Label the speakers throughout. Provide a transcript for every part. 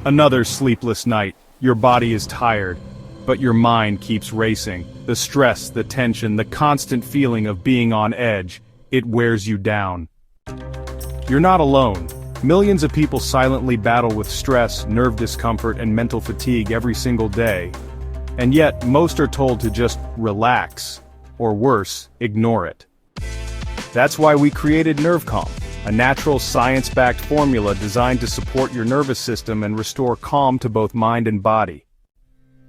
Speaker 1: Another sleepless night. Your body is tired, but your mind keeps racing. The stress, the tension, the constant feeling of being on edge, it wears you down. You're not alone. Millions of people silently battle with stress, nerve discomfort, and mental fatigue every single day. And yet, most are told to just relax, or worse, ignore it. That's why we created NerveCalm, a natural science-backed formula designed to support your nervous system and restore calm to both mind and body.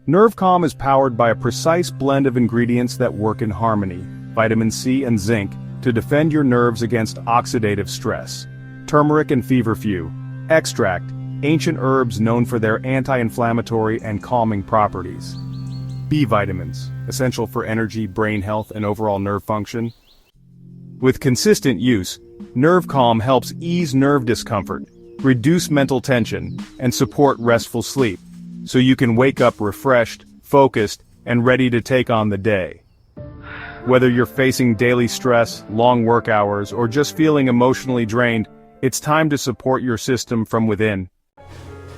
Speaker 1: NerveCalm is powered by a precise blend of ingredients that work in harmony, vitamin C and zinc, to defend your nerves against oxidative stress. Turmeric and Feverfew Extract, ancient herbs known for their anti-inflammatory and calming properties. B vitamins, essential for energy, brain health, and overall nerve function. With consistent use, NerveCalm helps ease nerve discomfort, reduce mental tension, and support restful sleep, so you can wake up refreshed, focused, and ready to take on the day. Whether you're facing daily stress, long work hours, or just feeling emotionally drained, it's time to support your system from within.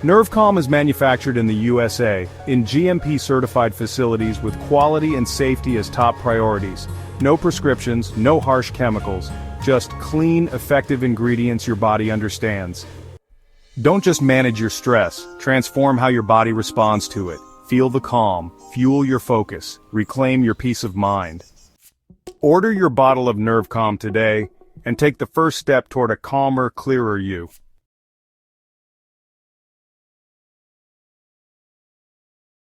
Speaker 1: NerveCalm is manufactured in the USA, in GMP-certified facilities with quality and safety as top priorities. No prescriptions, no harsh chemicals, just clean, effective ingredients your body understands. Don't just manage your stress, transform how your body responds to it. Feel the calm, fuel your focus, reclaim your peace of mind. Order your bottle of NerveCalm today, and take the first step toward a calmer, clearer you.